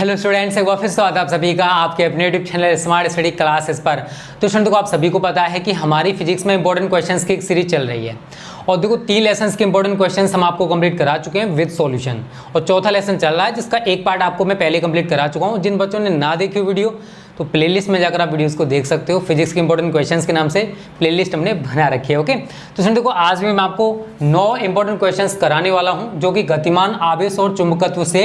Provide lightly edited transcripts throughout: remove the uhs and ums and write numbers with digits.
Hello students, एक बार फिर स्वागत है आप सभी का आपके अपने YouTube channel smart study classes पर। तो स्टूडेंट को आप सभी को पता है कि हमारी फिजिक्स में इंपॉर्टेंट क्वेश्चंस की एक सीरीज चल रही है और देखो 3 लेसन्स के इंपॉर्टेंट क्वेश्चंस हम आपको कंप्लीट करा चुके हैं विद सॉल्यूशन और चौथा लेसन चल रहा है जिसका एक पार्ट आपको मैं पहले कंप्लीट करा चुका हूँ। जिन बच्चों ने ना देखी वीडियो तो प्लेलिस्ट में जाकर आप वीडियोस को देख सकते हो। फिजिक्स के इंपॉर्टेंट क्वेश्चंस के नाम से प्लेलिस्ट हमने बना रखी है। ओके, तो स्टूडेंट देखो आज भी मैं आपको 9 इंपॉर्टेंट क्वेश्चंस कराने वाला हूं जो कि गतिमान आवेश और चुंबकत्व से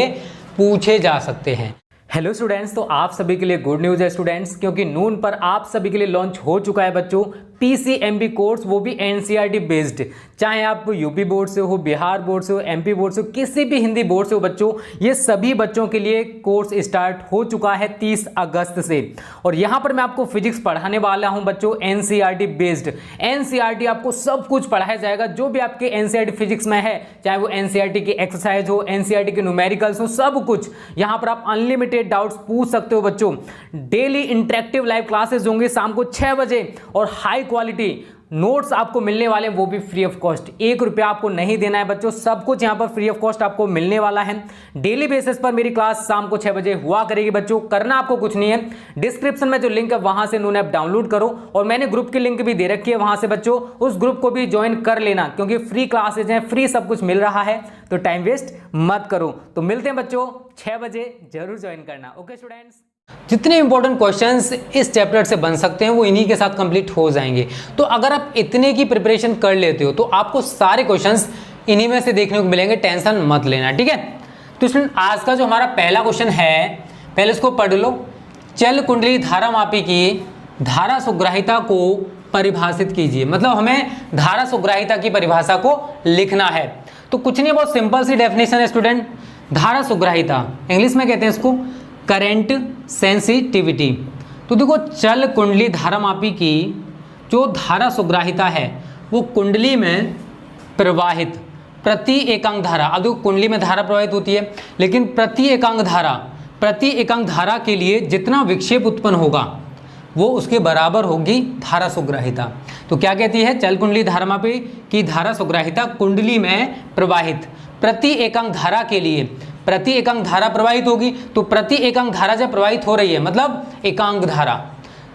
पूछे जा सकते हैं। हेलो स्टूडेंट्स, तो आप सभी के लिए गुड न्यूज़ है स्टूडेंट्स, क्योंकि नून पर आप सभी के लिए लॉन्च हो चुका है बच्चों पीसीएमबी कोर्स, वो भी एनसीईआरटी बेस्ड। चाहे आप यूपी बोर्ड से हो, बिहार बोर्ड से हो, एमपी बोर्ड से हो, किसी भी हिंदी बोर्ड से हो बच्चों, ये सभी बच्चों के लिए कोर्स स्टार्ट हो चुका है 30 अगस्त से। और यहाँ पर मैं आपको फिजिक्स पढ़ाने वाला हूँ बच्चों एनसीईआरटी बेस्ड। एनसीईआरटी आपको सब कुछ पढ़ाया जाएगा जो भी आपके एनसीईआरटी फिजिक्स में है, चाहे वो एनसीईआरटी की एक्सरसाइज हो, एनसीईआरटी के न्यूमेरिकल्स हो, सब कुछ यहाँ पर आप अनलिमिटेड डाउट्स पूछ सकते हो बच्चों। डेली इंटरेक्टिव लाइव क्लासेस होंगे शाम को 6 बजे और हाई क्वालिटी नोट्स आपको मिलने वाले हैं, वो भी फ्री ऑफ कॉस्ट। 1 रुपया आपको नहीं देना है बच्चों, सब कुछ यहाँ पर फ्री ऑफ कॉस्ट आपको मिलने वाला है। डेली बेसिस पर मेरी क्लास शाम को 6 बजे हुआ करेगी बच्चों। करना आपको कुछ नहीं है, डिस्क्रिप्शन में जो लिंक है वहां से नून ऐप डाउनलोड करो और मैंने ग्रुप की लिंक भी दे रखी है, वहां से बच्चों उस ग्रुप को भी ज्वाइन कर लेना, क्योंकि फ्री क्लासेज हैं, फ्री सब कुछ मिल रहा है, तो टाइम वेस्ट मत करो। तो मिलते हैं बच्चों 6 बजे, जरूर ज्वाइन करना। ओके स्टूडेंट्स, जितने इंपॉर्टेंट क्वेश्चंस इस चैप्टर से बन सकते हैं वो इन्हीं के साथ कंप्लीट हो जाएंगे। तो अगर आप इतने की प्रिपरेशन कर लेते हो तो आपको सारे क्वेश्चंस इन्हीं में से देखने को मिलेंगे, टेंशन मत लेना, ठीक है। तो स्टूडेंट आज का जो हमारा पहला क्वेश्चन है, पहले इसको पढ़ लो। चल कुंडली धारामापी की धारा सुग्राहिता को परिभाषित कीजिए। मतलब हमें धारा सुग्राहिता की परिभाषा को लिखना है। तो कुछ नहीं, बहुत सिंपल सी डेफिनेशन है स्टूडेंट। धारा सुग्राहिता इंग्लिश में कहते हैं इसको करंट सेंसिटिविटी। तो देखो चल कुंडली धारामापी की जो धारा सुग्राहिता है वो कुंडली में प्रवाहित प्रति एकांक धारा, अब देखो कुंडली में धारा प्रवाहित होती है, लेकिन प्रति एकांक धारा के लिए जितना विक्षेप उत्पन्न होगा वो उसके बराबर होगी धारा सुग्राहिता। तो क्या कहती है, चल कुंडली धारामापी की धारा सुग्राहिता कुंडली में प्रवाहित प्रति एकांक धारा के लिए, प्रति एकांक धारा प्रवाहित होगी। तो प्रति एकांक धारा जब प्रवाहित हो रही है मतलब एकांक धारा,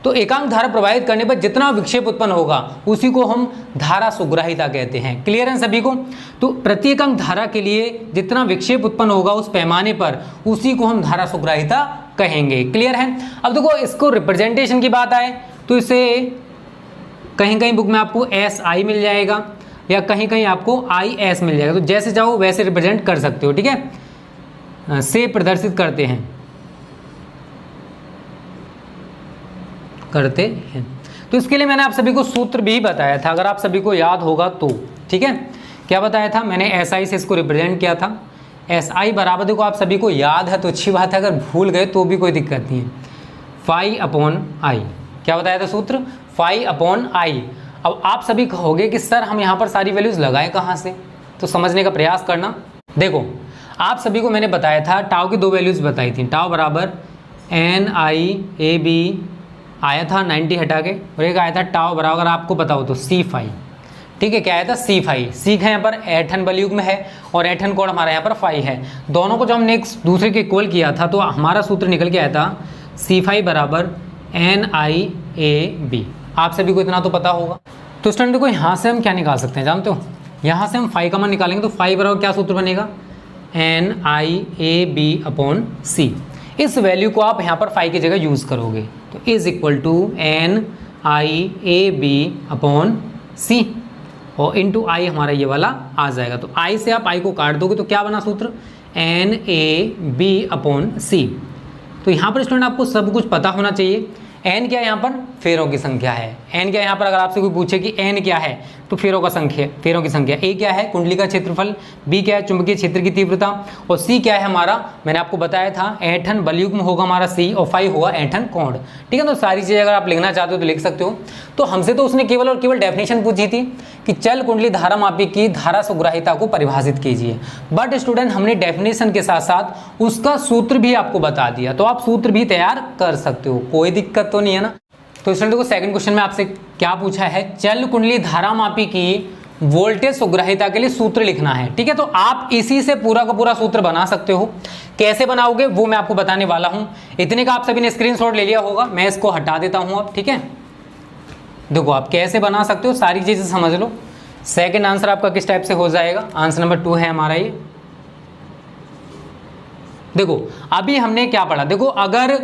तो एकांक धारा प्रवाहित करने पर जितना विक्षेप उत्पन्न होगा उसी को हम धारा सुग्राहिता कहते हैं। क्लियर है सभी को? तो प्रति एकांक धारा के लिए जितना विक्षेप उत्पन्न होगा उस पैमाने पर उसी को हम धारा सुग्राहिता कहेंगे। क्लियर है? अब देखो इसको रिप्रेजेंटेशन की बात आए तो इसे कहीं कहीं बुक में आपको SI मिल जाएगा या कहीं कहीं आपको IS मिल जाएगा। तो जैसे चाहो वैसे रिप्रेजेंट कर सकते हो, ठीक है, से प्रदर्शित करते हैं। तो इसके लिए मैंने आप सभी को सूत्र भी बताया था, अगर आप सभी को याद होगा तो, ठीक है। क्या बताया था मैंने? SI से इसको रिप्रेजेंट किया था। SI बराबर, देखो आप सभी को याद है तो अच्छी बात है, अगर भूल गए तो भी कोई दिक्कत नहीं है, φ/I। क्या बताया था सूत्र? φ/I। अब आप सभी कहोगे कि सर हम यहाँ पर सारी वैल्यूज लगाएं कहाँ से, तो समझने का प्रयास करना। देखो आप सभी को मैंने बताया था टाउ की 2 वैल्यूज बताई थी, टाउ बराबर NIAB आया था 90 हटा के, और एक आया था टाउ बराबर आपको पता हो तो C5, ठीक है। क्या आया था? C5। C का यहाँ पर ऐठन बलयुग्म है और ऐठन कोण हमारा यहाँ पर फाई है। दोनों को जब हमने एक दूसरे के इक्वल किया था तो हमारा सूत्र निकल के आया था C5 बराबर NIAB। आप सभी को इतना तो पता होगा। तो स्टूडेंट देखो यहाँ से हम क्या निकाल सकते हैं जानते हो? यहाँ से हम फाई का मान निकालेंगे तो फाई बराबर क्या सूत्र बनेगा? NIAB/C। इस वैल्यू को आप यहाँ पर फाई की जगह यूज़ करोगे तो इज इक्वल टू NIAB/C और इंटू आई हमारा ये वाला आ जाएगा। तो आई से आप आई को काट दोगे तो क्या बना सूत्र? NAB/C। तो यहाँ पर स्टूडेंट आपको सब कुछ पता होना चाहिए। n क्या है यहाँ पर? फेरों की संख्या है। n क्या है यहाँ पर? अगर आपसे कोई पूछे कि n क्या है तो फेरों की संख्या। a क्या है? कुंडली का क्षेत्रफल। b क्या है? चुंबकीय क्षेत्र की तीव्रता। और c क्या है हमारा? मैंने आपको बताया था ऐठन बलयुग्म होगा हमारा c और फाई होगा ऐठन कोण, ठीक है। तो सारी चीज़ें अगर आप लिखना चाहते हो तो लिख सकते हो। तो हमसे तो उसने केवल और केवल डेफिनेशन पूछी थी कि चल कुंडली धारामापी की धारा सुग्राहिता को परिभाषित कीजिए, बट स्टूडेंट हमने डेफिनेशन के साथ साथ उसका सूत्र भी आपको बता दिया, तो आप सूत्र भी तैयार कर सकते हो, कोई दिक्कत तो नहीं है ना। तो स्टूडेंट को सेकंड क्वेश्चन में आपसे क्या पूछा है? चल कुंडली धारामापी की वोल्टेज सुग्राहिता के लिए सूत्र लिखना है। ठीक है, तो आप इसी से पूरा का पूरा सूत्र बना सकते हो। कैसे बनाओगे वो मैं आपको बताने वाला हूं। इतने का आप सभी ने स्क्रीनशॉट ले लिया होगा, मैं इसको हटा देता हूं अब। ठीक है, देखो आप कैसे बना सकते हो, सारी चीजें समझ लो। सेकंड आंसर आपका किस टाइप से हो जाएगा, आंसर नंबर 2 है हमारा ये। देखो अभी हमने क्या पढ़ा, देखो अगर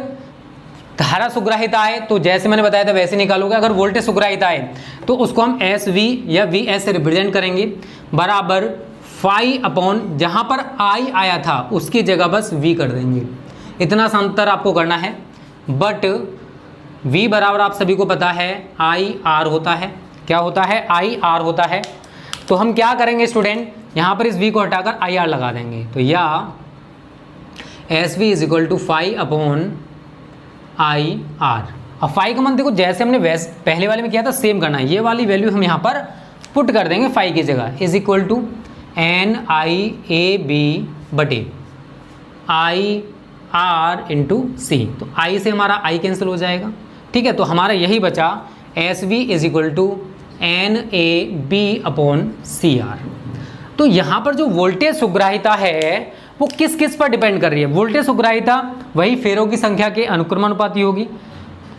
धारा सुग्राहिता आए तो जैसे मैंने बताया था वैसे निकालोगे। अगर वोल्टेज सुग्राहिता आए तो उसको हम एस वी या वी एस से रिप्रेजेंट करेंगे, बराबर फाई अपॉन जहां पर आई आया था उसकी जगह बस वी कर देंगे। इतना सा अंतर आपको करना है। बट वी बराबर आप सभी को पता है आई आर होता है। क्या होता है, आई आर होता है। तो हम क्या करेंगे स्टूडेंट, यहां पर इस वी को हटाकर आई आर लगा देंगे। तो या S V is equal to phi upon I R. अब फाई का मान देखो जैसे हमने पहले वाले में किया था सेम करना है। ये वाली वैल्यू हम यहाँ पर पुट कर देंगे फाई की जगह, is equal to N I A B बटे आई आर इंटू सी। तो आई से हमारा आई कैंसिल हो जाएगा। ठीक है, तो हमारा यही बचा S V is equal to N A B upon C R. तो यहाँ पर जो वोल्टेज सुग्राहिता है वो किस किस पर डिपेंड कर रही है। वोल्टेज सुग्राहिता वही फेरों की संख्या के अनुक्रमानुपाती होगी,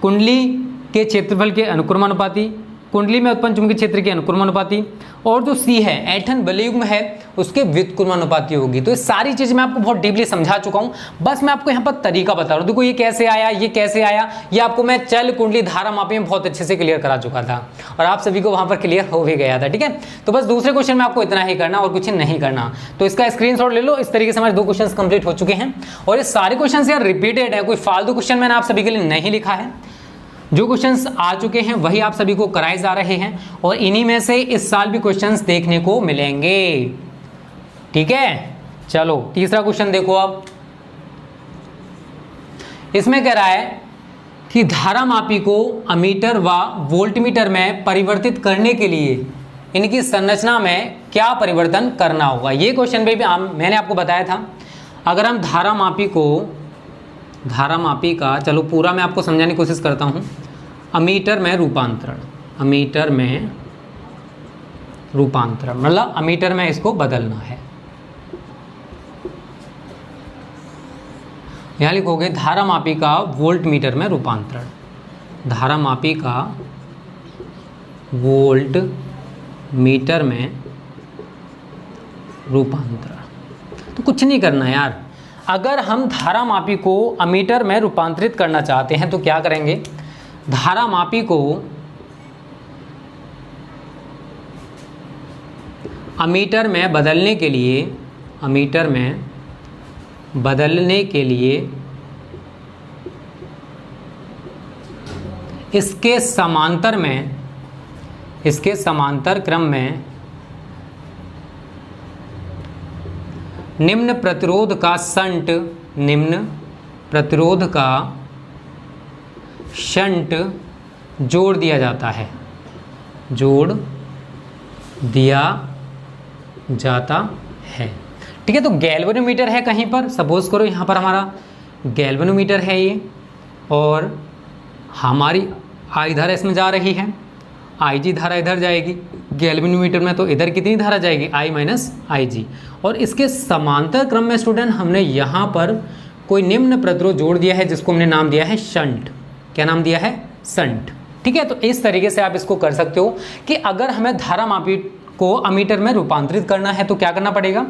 कुंडली के क्षेत्रफल के अनुक्रमानुपाती, कुंडली में उत्पन्न चुंबकीय क्षेत्र के अनुक्रमानुपाती, और जो सी है ऐंठन बलयुग्म है उसके व्युत्क्रमानुपाती होगी। तो ये सारी चीज़ मैं आपको बहुत डीपली समझा चुका हूँ, बस मैं आपको यहाँ पर तरीका बता रहा हूँ। देखो ये कैसे आया, ये कैसे आया, ये आपको मैं चल कुंडली धारा मापी में बहुत अच्छे से क्लियर करा चुका था और आप सभी को वहाँ पर क्लियर हो भी गया था। ठीक है, तो बस दूसरे क्वेश्चन में आपको इतना ही करना और कुछ नहीं करना। तो इसका स्क्रीनशॉट ले लो। इस तरीके से हमारे 2 क्वेश्चन कंप्लीट हो चुके हैं और ये सारे क्वेश्चन यार रिपीटेड है, कोई फालतू क्वेश्चन मैंने आप सभी के लिए नहीं लिखा है। जो क्वेश्चंस आ चुके हैं वही आप सभी को कराए जा रहे हैं और इन्हीं में से इस साल भी क्वेश्चंस देखने को मिलेंगे। ठीक है, चलो तीसरा क्वेश्चन देखो। अब इसमें कह रहा है कि धारा मापी को अमीटर व वोल्टमीटर में परिवर्तित करने के लिए इनकी संरचना में क्या परिवर्तन करना होगा। ये क्वेश्चन भी मैंने आपको बताया था। अगर हम धारा मापी का चलो पूरा मैं आपको समझाने की कोशिश करता हूँ। अमीटर में रूपांतरण, अमीटर में रूपांतरण मतलब अमीटर में इसको बदलना है। यहाँ लिखोगे धारा मापी का वोल्ट मीटर में रूपांतरण, धारा मापी का वोल्ट मीटर में रूपांतरण। तो कुछ नहीं करना यार, अगर हम धारा मापी को अमीटर में रूपांतरित करना चाहते हैं तो क्या करेंगे, धारा मापी को अमीटर में बदलने के लिए, अमीटर में बदलने के लिए इसके समांतर में, इसके समांतर क्रम में निम्न प्रतिरोध का शंट, निम्न प्रतिरोध का शंट जोड़ दिया जाता है, जोड़ दिया जाता है। ठीक है, तो गैल्वेनोमीटर है कहीं पर, सपोज करो यहाँ पर हमारा गैल्वेनोमीटर है ये और हमारी आई धारा इसमें जा रही है, आई जी धारा इधर जाएगी गैल्वेनोमीटर में, तो इधर कितनी धारा जाएगी, आई माइनस आई जी। और इसके समांतर क्रम में स्टूडेंट हमने यहाँ पर कोई निम्न प्रतिरोध जोड़ दिया है जिसको हमने नाम दिया है शंट। क्या नाम दिया है, शंट। ठीक है, तो इस तरीके से आप इसको कर सकते हो कि अगर हमें धारा मापी को अमीटर में रूपांतरित करना है तो क्या करना पड़ेगा,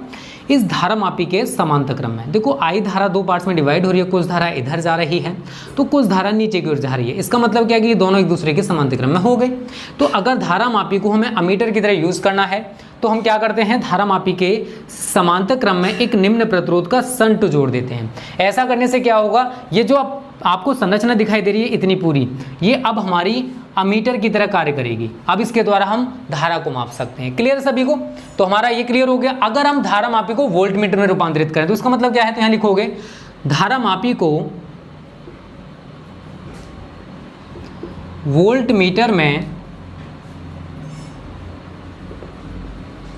इस धारा मापी के समांतर क्रम में देखो आई धारा 2 पार्ट्स में डिवाइड हो रही है, कुछ धारा इधर जा रही है तो कुछ धारा नीचे की ओर जा रही है। इसका मतलब क्या है कि ये दोनों एक दूसरे के समांतर क्रम में हो गए। तो अगर धारा मापी को हमें अमीटर की तरह यूज करना है तो हम क्या करते हैं, धारा मापी के समांतर क्रम में एक निम्न प्रतिरोध का शंट जोड़ देते हैं। ऐसा करने से क्या होगा, ये जो आपको संरचना दिखाई दे रही है इतनी पूरी, ये अब हमारी अमीटर की तरह कार्य करेगी। अब इसके द्वारा हम धारा को माप सकते हैं। क्लियर सभी को, तो हमारा ये क्लियर हो गया। अगर हम धारा मापी को वोल्ट मीटर में रूपांतरित करें तो उसका मतलब क्या है, तो यहाँ लिखोगे धारा मापी को वोल्ट मीटर में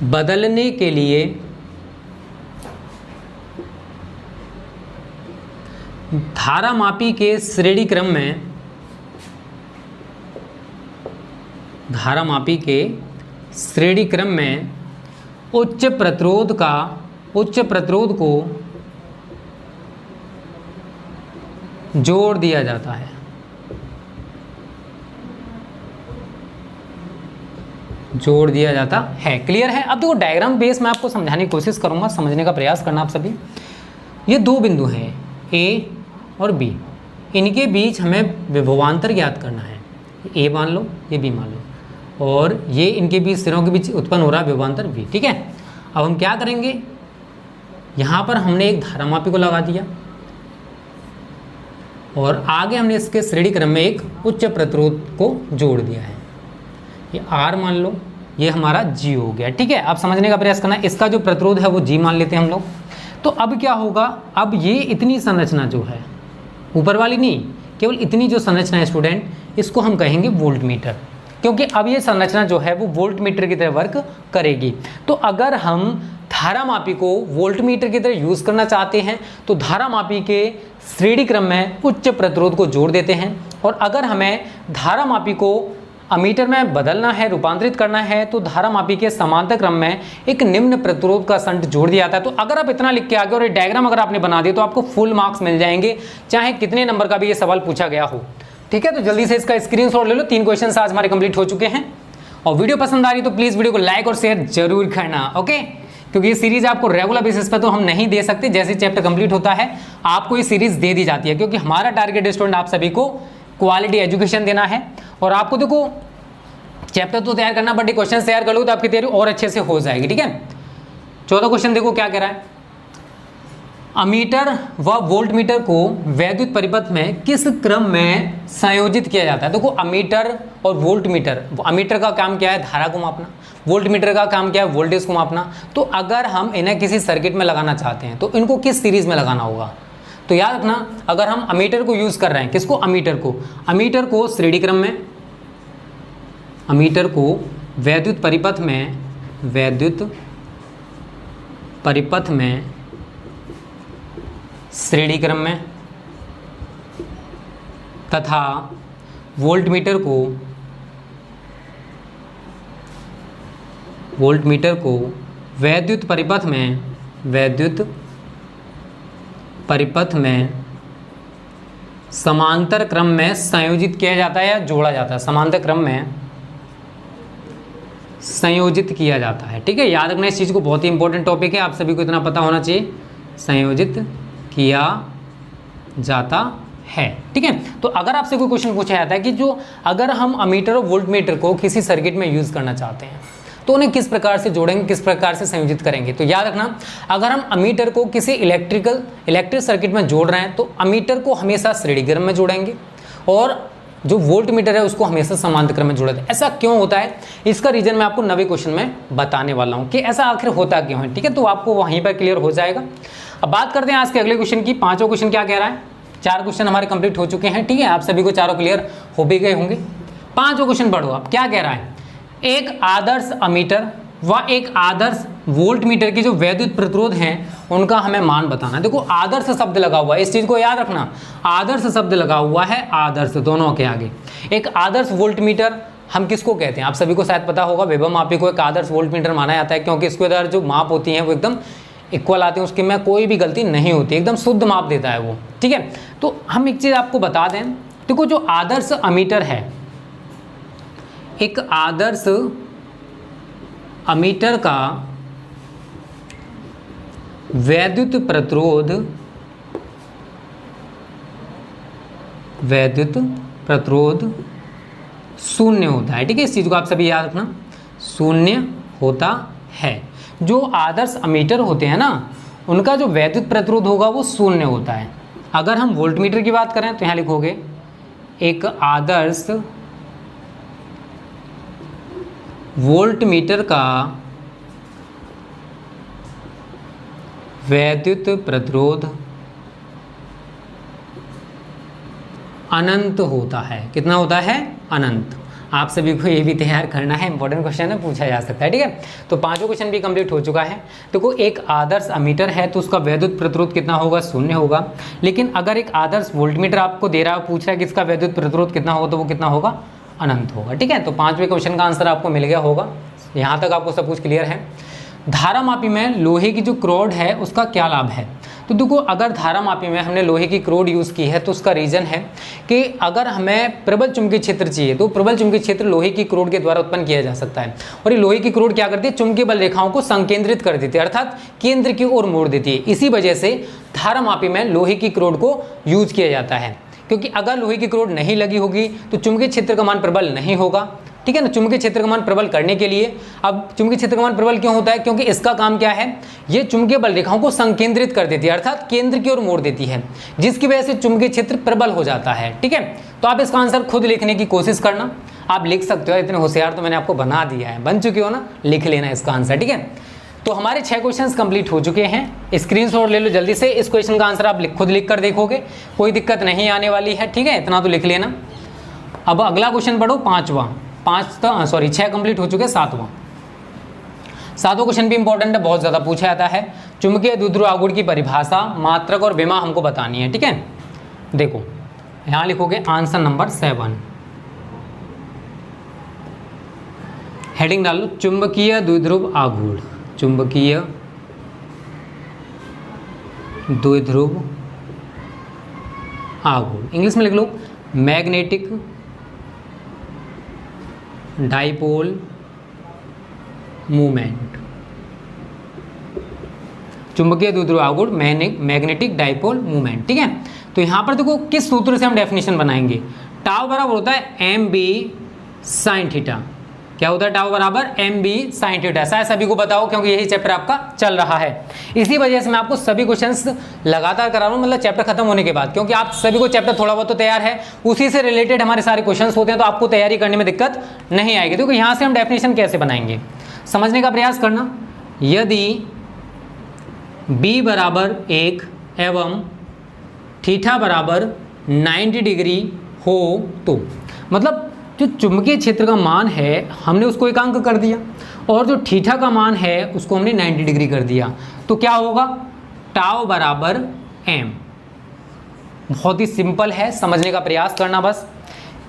बदलने के लिए धारा मापी के श्रेणी क्रम में, धारा मापी के श्रेणी क्रम में उच्च प्रतिरोध को जोड़ दिया जाता है। जोड़ दिया जाता है। क्लियर है? अब देखो डायग्राम बेस मैं आपको समझाने की कोशिश करूंगा, समझने का प्रयास करना आप सभी। ये दो बिंदु हैं ए और बी, इनके बीच हमें विभवांतर ज्ञात करना है। ए मान लो, ये बी मान लो, और ये इनके बीच सिरों के बीच उत्पन्न हो रहा है विभवांतर बी। ठीक है, अब हम क्या करेंगे, यहाँ पर हमने एक धारामापी को लगा दिया और आगे हमने इसके श्रेणी क्रम में एक उच्च प्रतिरोध को जोड़ दिया है। ये R मान लो, ये हमारा G हो गया। ठीक है, अब समझने का प्रयास करना, इसका जो प्रतिरोध है वो G मान लेते हैं हम लोग। तो अब क्या होगा, अब ये इतनी संरचना जो है, ऊपर वाली नहीं, केवल इतनी जो संरचना है स्टूडेंट, इसको हम कहेंगे वोल्ट मीटर, क्योंकि अब ये संरचना जो है वो वोल्ट मीटर की तरह वर्क करेगी। तो अगर हम धारामापी को वोल्ट मीटर की तरह यूज़ करना चाहते हैं तो धारामापी के श्रेणी क्रम में उच्च प्रतिरोध को जोड़ देते हैं, और अगर हमें धारामापी को अमीटर में बदलना है, रूपांतरित करना है, तो धारामापी के समांतर क्रम में एक निम्न प्रतिरोध का संट जोड़ दिया जाता है। तो अगर आप इतना लिख के आगे और ये डायग्राम अगर आपने बना दिया तो आपको फुल मार्क्स मिल जाएंगे, चाहे कितने नंबर का भी ये सवाल पूछा गया हो। ठीक है, तो जल्दी से इसका स्क्रीनशॉट ले लो। 3 क्वेश्चन आज हमारे कंप्लीट हो चुके हैं, और वीडियो पसंद आ रही तो प्लीज़ वीडियो को लाइक और शेयर जरूर करना। ओके, क्योंकि ये सीरीज आपको रेगुलर बेसिस पर तो हम नहीं दे सकते, जैसे चैप्टर कंप्लीट होता है आपको ये सीरीज दे दी जाती है, क्योंकि हमारा टारगेट स्टूडेंट आप सभी को क्वालिटी एजुकेशन देना है। और आपको देखो चैप्टर तो तैयार करना, बट क्वेश्चन तैयार कर लो तो आपकी तैयारी और अच्छे से हो जाएगी। ठीक है, 14 क्वेश्चन देखो क्या कह रहा है, अमीटर व वोल्ट मीटर को वैद्युत परिपथ में किस क्रम में संयोजित किया जाता है। देखो अमीटर और वोल्ट मीटर, अमीटर का काम क्या है, धारा को मापना, वोल्ट मीटर का काम क्या है, वोल्टेज को मापना। तो अगर हम इन्हें किसी सर्किट में लगाना चाहते हैं तो इनको किस सीरीज में लगाना होगा। तो याद रखना, अगर हम अमीटर को यूज कर रहे हैं, किसको, अमीटर को श्रेणी क्रम में, अमीटर को वैद्युत परिपथ में श्रेणी क्रम में, तथा वोल्ट मीटर को वैद्युत परिपथ में समांतर क्रम में संयोजित किया जाता है या जोड़ा जाता है, समांतर क्रम में संयोजित किया जाता है। ठीक है, याद रखना इस चीज़ को, बहुत ही इंपॉर्टेंट टॉपिक है, आप सभी को इतना पता होना चाहिए, संयोजित किया जाता है। ठीक है, तो अगर आपसे कोई क्वेश्चन पूछा जाता है कि जो अगर हम अमीटर और वोल्ट मीटर को किसी सर्किट में यूज़ करना चाहते हैं तो उन्हें किस प्रकार से जोड़ेंगे, किस प्रकार से संयोजित करेंगे। तो याद रखना, अगर हम अमीटर को किसी इलेक्ट्रिक सर्किट में जोड़ रहे हैं तो अमीटर को हमेशा श्रेणी क्रम में जोड़ेंगे, और जो वोल्ट मीटर है उसको हमेशा समांतर क्रम में जोड़ा जाए। ऐसा क्यों होता है, इसका रीजन मैं आपको 9वें क्वेश्चन में बताने वाला हूँ कि ऐसा आखिर होता क्यों है। ठीक है, तो आपको वहीं पर क्लियर हो जाएगा। अब बात करते हैं आज के अगले क्वेश्चन की। 5वां क्वेश्चन क्या कह रहा है, 4 क्वेश्चन हमारे कंप्लीट हो चुके हैं। ठीक है, आप सभी को चारों क्लियर हो भी गए होंगे। 5वां क्वेश्चन पढ़ो आप, क्या कह रहा है, एक आदर्श अमीटर व एक आदर्श वोल्ट मीटर की जो वैद्युत प्रतिरोध हैं उनका हमें मान बताना है। देखो आदर्श शब्द लगा हुआ है, इस चीज को याद रखना, आदर्श शब्द लगा हुआ है, आदर्श दोनों के आगे। एक आदर्श वोल्ट मीटर हम किसको कहते हैं, आप सभी को शायद पता होगा, विभव मापी को एक आदर्श वोल्ट मीटर माना जाता है, क्योंकि इसके अंदर जो माप होती हैं वो एकदम इक्वल आते हैं, उसके में कोई भी गलती नहीं होती, एकदम शुद्ध माप देता है वो। ठीक है, तो हम एक चीज़ आपको बता दें, देखो जो आदर्श अमीटर है, एक आदर्श अमीटर का वैद्युत प्रतिरोध शून्य होता है। ठीक है, इस चीज़ को आप सभी याद रखना, शून्य होता है। जो आदर्श अमीटर होते हैं ना, उनका जो वैद्युत प्रतिरोध होगा वो शून्य होता है। अगर हम वोल्ट मीटर की बात करें तो यहाँ लिखोगे एक आदर्श वोल्ट मीटर का वैद्युत प्रतिरोध अनंत होता है। कितना होता है, अनंत। आप सभी को ये भी तैयार करना है, इंपॉर्टेंट क्वेश्चन है, पूछा जा सकता है। ठीक है, तो 5वां क्वेश्चन भी कंप्लीट हो चुका है। देखो एक आदर्श अमीटर है तो उसका वैद्युत प्रतिरोध कितना होगा, शून्य होगा। लेकिन अगर एक आदर्श वोल्टमीटर आपको दे रहा है, पूछ रहा है कि इसका वैद्युत प्रतिरोध कितना होगा, तो वो कितना होगा, अनंत होगा। ठीक है, तो 5वें क्वेश्चन का आंसर आपको मिल गया होगा। यहाँ तक आपको सब कुछ क्लियर है। धारामापी में लोहे की जो क्रोड है उसका क्या लाभ है? तो देखो, अगर धारामापी में हमने लोहे की क्रोड यूज़ की है तो उसका रीज़न है कि अगर हमें प्रबल चुंबकीय क्षेत्र चाहिए तो प्रबल चुंबकीय क्षेत्र लोहे की क्रोड के द्वारा उत्पन्न किया जा सकता है। और ये लोहे की क्रोड क्या करती है? चुंबकीय बल रेखाओं को संकेंद्रित कर देती है, अर्थात केंद्र की ओर मोड़ देती है। इसी वजह से धारामापी में लोहे की क्रोड को यूज किया जाता है, क्योंकि अगर लोहे की क्रोड नहीं लगी होगी तो चुंबकीय क्षेत्र का मान प्रबल नहीं होगा, ठीक है ना। चुंबकीय क्षेत्र का मान प्रबल करने के लिए, अब चुंबकीय क्षेत्र का मान प्रबल क्यों होता है? क्योंकि इसका काम क्या है? ये चुंबकीय बल रेखाओं को संकेंद्रित कर देती है, अर्थात केंद्र की ओर मोड़ देती है, जिसकी वजह से चुंबकीय क्षेत्र प्रबल हो जाता है, ठीक है। तो आप इसका आंसर खुद लिखने की कोशिश करना, आप लिख सकते हो, इतने होशियार तो मैंने आपको बना दिया है, बन चुके हो ना, लिख लेना इसका आंसर, ठीक है। तो हमारे 6 क्वेश्चंस कंप्लीट हो चुके हैं। स्क्रीनशॉट ले लो जल्दी से, इस क्वेश्चन का आंसर आप खुद लिख कर देखोगे, कोई दिक्कत नहीं आने वाली है, ठीक है, इतना तो लिख लेना। अब अगला क्वेश्चन पढ़ो, 6 कंप्लीट हो चुके, 7वां क्वेश्चन भी इंपॉर्टेंट है, बहुत ज़्यादा पूछा जाता है। चुंबकीय द्विध्रुव आघूर्ण की परिभाषा, मात्रक और विमा हमको बतानी है, ठीक है। देखो यहाँ लिखोगे आंसर नंबर 7, हेडिंग डालो चुंबकीय द्विध्रुव आघूर्ण, चुंबकीय द्विध्रुव आघूर्ण, इंग्लिश में लिख लो मैग्नेटिक डाइपोल मूवमेंट, चुंबकीय द्विध्रुव आघूर्ण मैग्नेटिक डाइपोल मूवमेंट, ठीक है। तो यहाँ पर देखो किस सूत्र से हम डेफिनेशन बनाएंगे। टाउ बराबर होता है एम बी साइन थीटा। क्या होता है? टाउ बराबर एम बी साइन थीटा। शायद सभी को बताओ, क्योंकि यही चैप्टर आपका चल रहा है। इसी वजह से मैं आपको सभी क्वेश्चंस लगातार करा रहा हूँ, मतलब चैप्टर खत्म होने के बाद, क्योंकि आप सभी को चैप्टर थोड़ा बहुत तो तैयार है, उसी से रिलेटेड हमारे सारे क्वेश्चंस होते हैं, तो आपको तैयारी करने में दिक्कत नहीं आएगी। देखो यहाँ से हम डेफिनेशन कैसे बनाएंगे, समझने का प्रयास करना। यदि b बराबर 1 एवं थीटा बराबर 90 डिग्री हो तो, मतलब जो चुंबकीय क्षेत्र का मान है हमने उसको एकांक कर दिया, और जो थीटा का मान है उसको हमने 90 डिग्री कर दिया, तो क्या होगा? टाउ बराबर m। बहुत ही सिंपल है, समझने का प्रयास करना बस।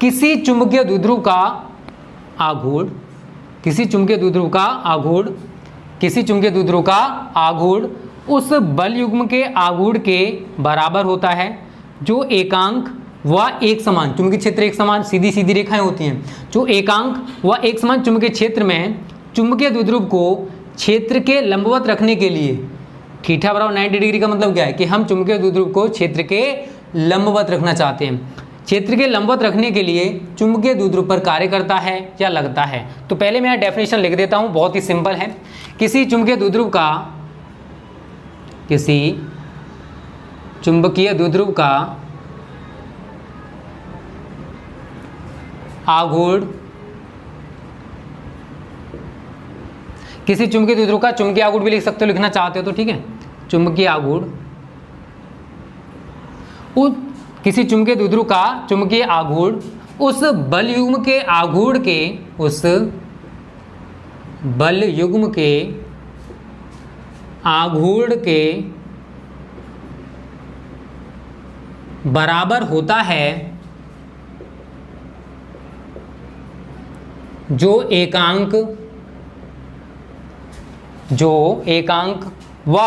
किसी चुंबकीय द्विध्रुव का आघूर्ण, किसी चुंबकीय द्विध्रुव का आघूर्ण, किसी चुंबकीय द्विध्रुव का आघूर्ण उस बल युग्म के आघूर्ण के बराबर होता है जो एकांक व एक समान, चुंबकीय क्षेत्र एक समान, सीधी सीधी रेखाएं होती हैं, जो एकांक व एक समान चुंबकीय क्षेत्र में चुंबकीय द्विध्रुव को क्षेत्र के लंबवत रखने के लिए, थीटा बराबर 90 डिग्री का मतलब क्या है कि हम चुंबकीय द्विध्रुव को क्षेत्र के लंबवत रखना चाहते हैं। क्षेत्र के लंबवत रखने के लिए चुंबकीय द्विध्रुव पर कार्य करता है या लगता है। तो पहले मैं डेफिनेशन लिख देता हूं, बहुत ही सिंपल है। किसी चुंबकीय द्विध्रुव का, किसी चुंबकीय द्विध्रुव का आघूर्ण, किसी चुंबकीय द्विध्रुव का चुंबकीय आघूर्ण भी लिख सकते हो, लिखना चाहते हो तो ठीक है, चुंबकीय आघूर्ण, किसी चुंबकीय द्विध्रुव का चुंबकीय आघूर्ण उस बल युग्म के आघूर्ण के, उस बल युग्म के आघूर्ण के बराबर होता है जो एकांक व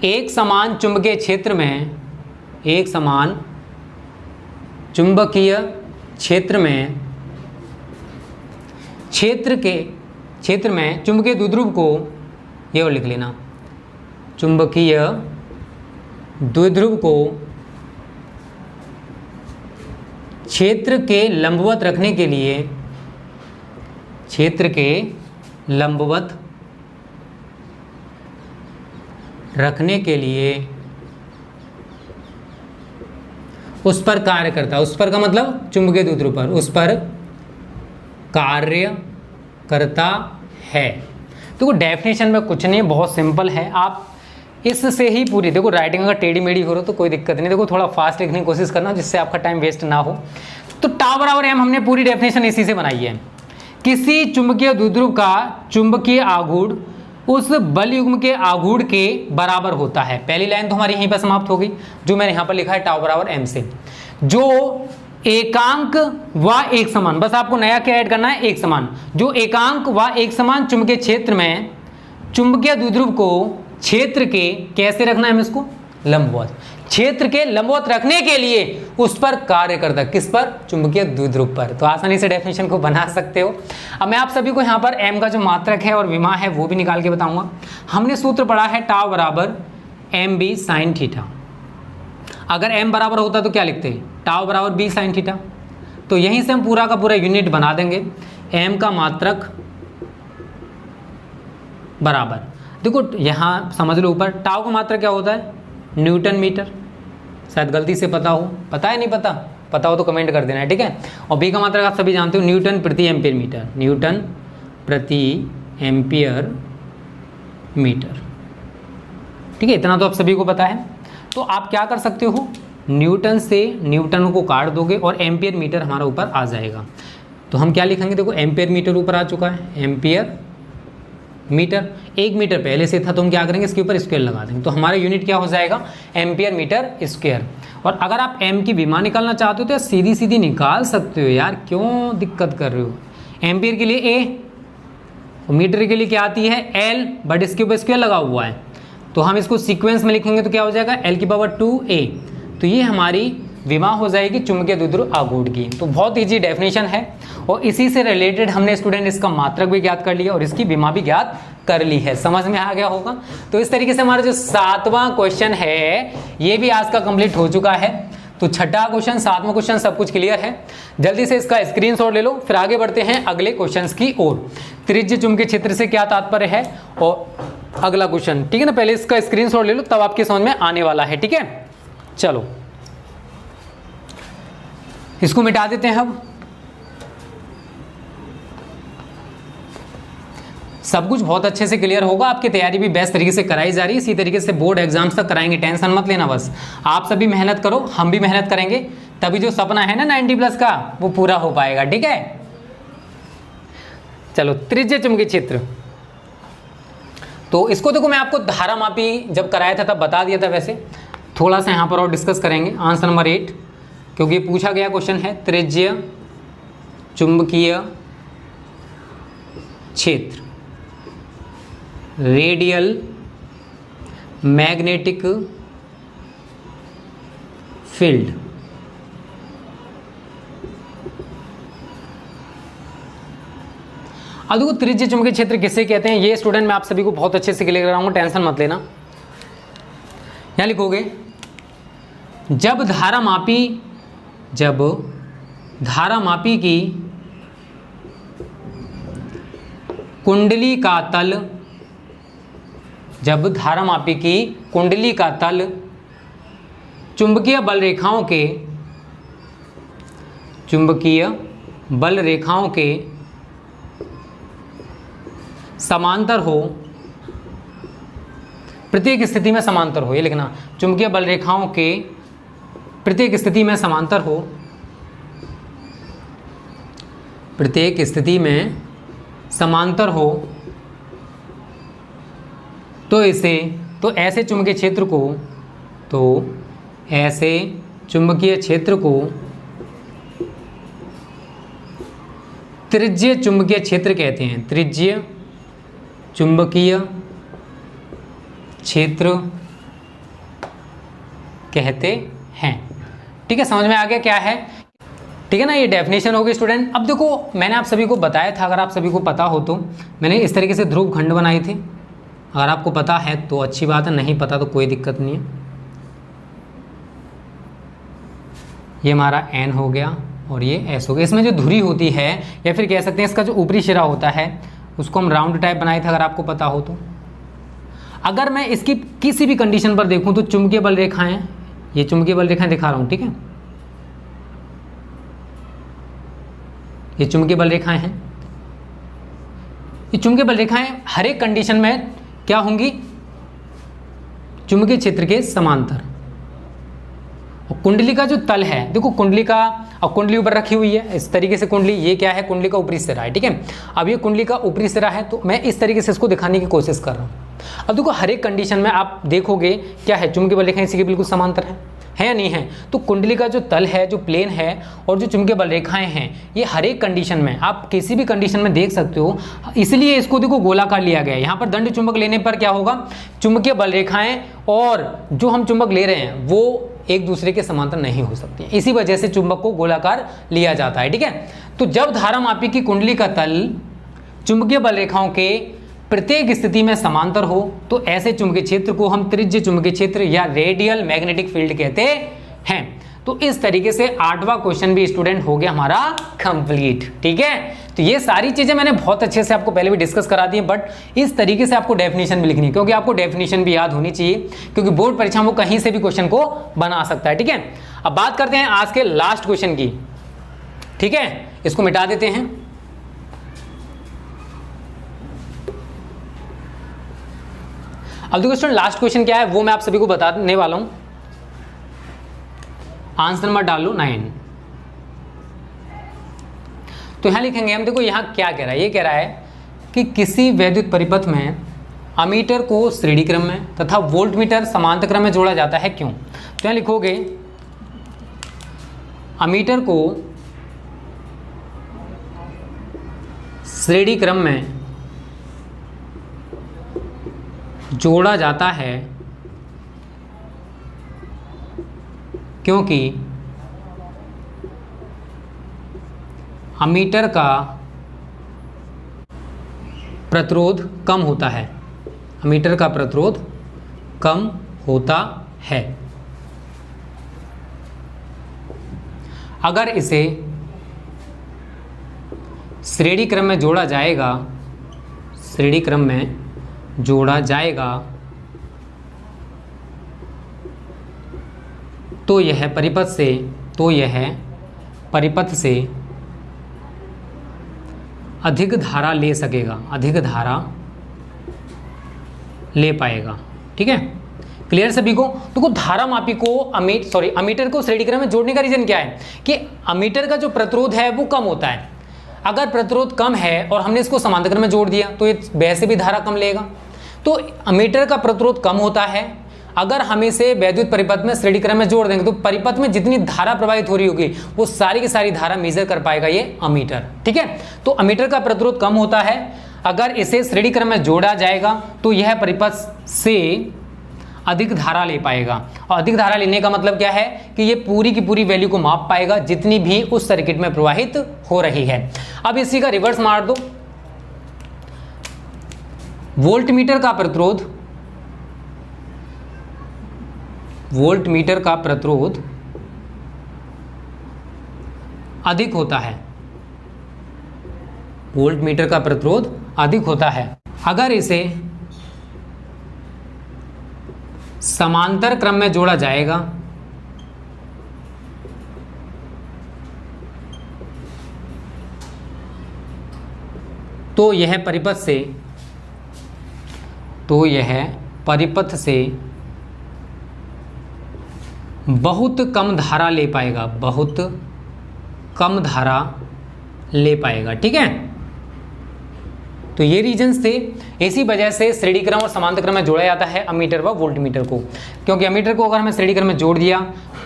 एक समान चुंबकीय क्षेत्र में, एक समान चुंबकीय क्षेत्र में, क्षेत्र में चुंबकीय द्विध्रुव को, ये और लिख लेना, चुंबकीय द्विध्रुव को क्षेत्र के लंबवत रखने के लिए, क्षेत्र के लंबवत रखने के लिए उस पर कार्य करता है। उस पर का मतलब चुंबकीय द्विध्रुव पर, उस पर कार्य करता है। तो डेफिनेशन में कुछ नहीं, बहुत सिंपल है। आप इससे ही पूरी, देखो राइटिंग अगर टेढ़ी मेढ़ी हो रही तो कोई दिक्कत नहीं, देखो थोड़ा फास्ट लिखने की कोशिश करना जिससे आपका टाइम वेस्ट ना हो। तो टाउ बराबर एम हमने पूरी डेफिनेशन इसी से बनाई है। किसी चुंबकीय द्विध्रुव का चुंबकीय आघूर्ण उस बल युग्म के आघूर्ण के बराबर होता है। पहली लाइन तो हमारी यहीं पर समाप्त हो गई, जो मैंने यहाँ पर लिखा है टाउ बराबर एम से। जो एकांक व एक समान, बस आपको नया क्या ऐड करना है, एक समान। जो एकांक व एक समान चुंबकीय क्षेत्र में चुंबकीय द्विध्रुव को क्षेत्र के कैसे रखना है, हमें इसको लंबवत, क्षेत्र के लंबवत रखने के लिए उस पर कार्य करता, किस पर, चुंबकीय द्विध्रुव पर। तो आसानी से डेफिनेशन को बना सकते हो। अब मैं आप सभी को यहाँ पर m का जो मात्रक है और विमा है वो भी निकाल के बताऊंगा। हमने सूत्र पढ़ा है टाउ बराबर mb sin थीटा। अगर m बराबर होता तो क्या लिखते हैं, टाउ बराबर b sin थीटा। तो यहीं से हम पूरा का पूरा यूनिट बना देंगे। m का मात्रक बराबर, देखो यहाँ समझ लो, ऊपर टाउ का मात्रक क्या होता है, न्यूटन मीटर। शायद गलती से पता हो, पता है नहीं पता, पता हो तो कमेंट कर देना है, ठीक है। और बी का मात्रक आप सभी जानते हो, न्यूटन प्रति एम्पियर मीटर, न्यूटन प्रति एम्पियर मीटर, ठीक है। इतना तो आप सभी को पता है। तो आप क्या कर सकते हो, न्यूटन से न्यूटन को काट दोगे और एम्पियर मीटर हमारा ऊपर आ जाएगा। तो हम क्या लिखेंगे, देखो एम्पियर मीटर ऊपर आ चुका है, एम्पियर मीटर, 1 मीटर पहले से था तो हम क्या करेंगे, इसके ऊपर स्क्वायर लगा देंगे। तो हमारा यूनिट क्या हो जाएगा, एम्पियर मीटर स्क्वायर। और अगर आप m की विमा निकालना चाहते हो तो सीधी सीधी निकाल सकते हो यार, क्यों दिक्कत कर रहे हो। एम्पियर के लिए a और मीटर के लिए क्या आती है l, बट इसके ऊपर स्क्वायर लगा हुआ है। तो हम इसको सीक्वेंस में लिखेंगे तो क्या हो जाएगा, l की पावर 2a। तो ये हमारी विमा हो जाएगी चुंबकीय द्विध्रुव आघूर्ण की। तो बहुत ईजी डेफिनेशन है और इसी से रिलेटेड हमने स्टूडेंट इसका मात्रक भी ज्ञात कर लिया और इसकी विमा भी ज्ञात कर ली है। समझ में आ गया होगा। तो इस तरीके से हमारा जो 7वां क्वेश्चन है ये भी आज का कंप्लीट हो चुका है। तो छठा क्वेश्चन, 7वां क्वेश्चन सब कुछ क्लियर है। जल्दी से इसका स्क्रीनशॉट ले लो, फिर आगे बढ़ते हैं अगले क्वेश्चन की ओर। त्रिज्य चुंबकीय क्षेत्र से क्या तात्पर्य है और अगला क्वेश्चन, ठीक है ना। पहले इसका स्क्रीनशॉट ले लो, तब आपके समझ में आने वाला है, ठीक है। चलो इसको मिटा देते हैं। अब सब कुछ बहुत अच्छे से क्लियर होगा, आपकी तैयारी भी बेस्ट तरीके से कराई जा रही है। इसी तरीके से बोर्ड एग्जाम्स तक कराएंगे, टेंशन मत लेना। बस आप सभी मेहनत करो, हम भी मेहनत करेंगे, तभी जो सपना है ना 90+ का वो पूरा हो पाएगा, ठीक है। चलो त्रिज्य चुंबकीय क्षेत्र, तो इसको देखो मैं आपको धारामापी जब कराया था तब बता दिया था। वैसे थोड़ा सा यहाँ पर और डिस्कस करेंगे। आंसर नंबर 8, क्योंकि पूछा गया क्वेश्चन है त्रिज्य चुंबकीय क्षेत्र, रेडियल मैग्नेटिक फील्ड। अब देखो त्रिज्य चुंबकीय क्षेत्र किसे कहते हैं, ये स्टूडेंट मैं आप सभी को बहुत अच्छे से क्लियर कराऊंगा, टेंशन मत लेना। यहां लिखोगे जब धारामापी की कुंडली का तल, जब धारामापी की कुंडली का तल चुंबकीय बल रेखाओं के समांतर हो, प्रत्येक स्थिति में समांतर हो, ये लिखना, चुंबकीय बल रेखाओं के प्रत्येक स्थिति में समांतर हो, प्रत्येक स्थिति में समांतर हो, तो ऐसे चुंबकीय क्षेत्र को त्रिज्य चुंबकीय क्षेत्र कहते हैं। त्रिज्य चुंबकीय क्षेत्र कहते हैं, ठीक है। समझ में आ गया क्या है, ठीक है ना। ये डेफिनेशन होगी स्टूडेंट। अब देखो मैंने आप सभी को बताया था, अगर आप सभी को पता हो तो मैंने इस तरीके से ध्रुव खंड बनाए थे। अगर आपको पता है तो अच्छी बात है, नहीं पता तो कोई दिक्कत नहीं है। ये हमारा n हो गया और ये s हो गया। इसमें जो धुरी होती है या फिर कह सकते हैं इसका जो ऊपरी सिरा होता है उसको हम राउंड टाइप बनाए थे, अगर आपको पता हो तो। अगर मैं इसकी किसी भी कंडीशन पर देखूं तो चुंबकीय बल रेखाएं, ये चुंबकीय बल रेखाएं दिखा रहा हूं, ठीक है। ये चुंबकीय बल रेखाएं हैं। ये चुंबकीय बल रेखाएं हर एक कंडीशन में क्या होंगी, चुंबकीय क्षेत्र के समांतर। और कुंडली का जो तल है, देखो कुंडली का, अब कुंडली ऊपर रखी हुई है इस तरीके से कुंडली, ये क्या है, कुंडली का ऊपरी सिरा है, ठीक है। अब ये कुंडली का ऊपरी सिरा है तो मैं इस तरीके से इसको दिखाने की कोशिश कर रहा हूँ। अब देखो हर एक कंडीशन में आप देखोगे क्या है, चुंबकीय बल रेखाएं इसी के बिल्कुल समांतर है है या नहीं है? तो कुंडली का जो तल है, जो प्लेन है और जो चुंबकीय बल रेखाएं हैं, ये हर एक कंडीशन में, आप किसी भी कंडीशन में देख सकते हो, इसलिए इसको देखो गोलाकार लिया गया है। यहाँ पर दंड चुंबक लेने पर क्या होगा, चुंबकीय बल रेखाएं और जो हम चुंबक ले रहे हैं वो एक दूसरे के समांतर नहीं हो सकती, इसी वजह से चुंबक को गोलाकार लिया जाता है। ठीक है, तो जब धारामापी की कुंडली का तल चुंबकीय बल रेखाओं के प्रत्येक स्थिति में समांतर हो तो ऐसे चुंबकीय क्षेत्र को हम त्रिज्य चुंबकीय क्षेत्र या रेडियल मैग्नेटिक फील्ड कहते हैं। तो इस तरीके से 8वां क्वेश्चन भी स्टूडेंट हो गया हमारा कंप्लीट। ठीक है, तो ये सारी चीजें मैंने बहुत अच्छे से आपको पहले भी डिस्कस करा दी है, बट इस तरीके से आपको डेफिनेशन भी लिखनी है, क्योंकि आपको डेफिनेशन भी याद होनी चाहिए, क्योंकि बोर्ड परीक्षा में कहीं से भी क्वेश्चन को बना सकता है। ठीक है, अब बात करते हैं आज के लास्ट क्वेश्चन की। ठीक है, इसको मिटा देते हैं। अब देखो स्टूडेंट, लास्ट क्वेश्चन क्या है वो मैं आप सभी को बताने वाला हूं। आंसर नंबर डाल लो 9। तो यहां लिखेंगे हम, देखो यहां क्या कह रहा है, ये कह रहा है कि किसी वैद्युत परिपथ में अमीटर को श्रेणी क्रम में तथा वोल्टमीटर समांतर क्रम में जोड़ा जाता है, क्यों? तो यहां लिखोगे अमीटर को श्रेणी क्रम में जोड़ा जाता है क्योंकि अमीटर का प्रतिरोध कम होता है, अमीटर का प्रतिरोध कम होता है। अगर इसे श्रेणी क्रम में जोड़ा जाएगा, श्रेणी क्रम में जोड़ा जाएगा तो यह परिपथ से अधिक धारा ले सकेगा, अधिक धारा ले पाएगा। ठीक है, क्लियर सभी को? तो धारामापी को अमीटर को श्रेणी क्रम में जोड़ने का रीजन क्या है कि अमीटर का जो प्रतिरोध है वो कम होता है। अगर प्रतिरोध कम है और हमने इसको समांतर क्रम में जोड़ दिया तो ये वैसे भी धारा कम लेगा। तो अमीटर का प्रतिरोध कम होता है, अगर हम इसे वैद्युत परिपथ में श्रेणी क्रम में जोड़ देंगे तो परिपथ में जितनी धारा प्रवाहित हो रही होगी वो सारी की सारी धारा मेजर कर पाएगा ये अमीटर। ठीक है, तो अमीटर का प्रतिरोध कम होता है, अगर इसे श्रेणी क्रम में जोड़ा जाएगा तो यह परिपथ से अधिक धारा ले पाएगा। और अधिक धारा लेने का मतलब क्या है कि ये पूरी की पूरी वैल्यू को माप पाएगा जितनी भी उस सर्किट में प्रवाहित हो रही है। अब इसी का रिवर्स मार दो, वोल्टमीटर का प्रतिरोध, वोल्टमीटर का प्रतिरोध अधिक होता है, वोल्टमीटर का प्रतिरोध अधिक होता है अगर इसे समांतर क्रम में जोड़ा जाएगा तो यह परिपथ से बहुत कम धारा ले पाएगा, बहुत कम धारा ले पाएगा। ठीक है, तो ये रीजंस थे। इसी वजह से श्रेणी क्रम और समांतर क्रम में जोड़ा जाता है अमीटर व वोल्टमीटर को, क्योंकि अमीटर को अगर हमें श्रेणी क्रम में जोड़ दिया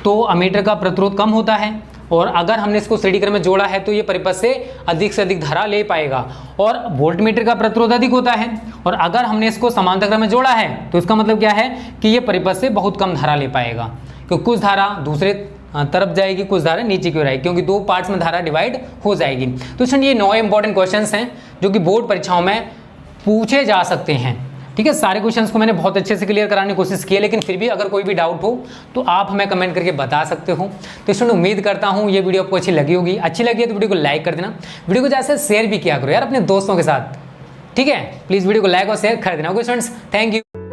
तो अमीटर का प्रतिरोध कम होता है, और अगर हमने इसको श्रेणी क्रम में जोड़ा है तो ये परिपथ से अधिक धारा ले पाएगा, और वोल्टमीटर का प्रतिरोध अधिक होता है, और अगर हमने इसको समांतर क्रम में जोड़ा है तो इसका मतलब क्या है कि ये परिपथ से बहुत कम धारा ले पाएगा, क्योंकि कुछ धारा दूसरे तरफ जाएगी, कुछ धारा नीचे की ओर आएगी, क्योंकि दो पार्ट्स में धारा डिवाइड हो जाएगी। तो स्टूडेंट ये 9 इंपॉर्टेंट क्वेश्चंस हैं जो कि बोर्ड परीक्षाओं में पूछे जा सकते हैं। ठीक है, सारे क्वेश्चंस को मैंने बहुत अच्छे से क्लियर कराने की कोशिश की है, लेकिन फिर भी अगर कोई भी डाउट हो तो आप हमें कमेंट करके बता सकते हो। तो स्टूडेंट उम्मीद करता हूँ ये वीडियो आपको अच्छी लगी होगी, अच्छी लगी है तो वीडियो को लाइक कर देना, वीडियो को ज़्यादा से शेयर भी किया करो यार अपने दोस्तों के साथ। ठीक है, प्लीज़ वीडियो को लाइक और शेयर कर देना। Okay students, thank you.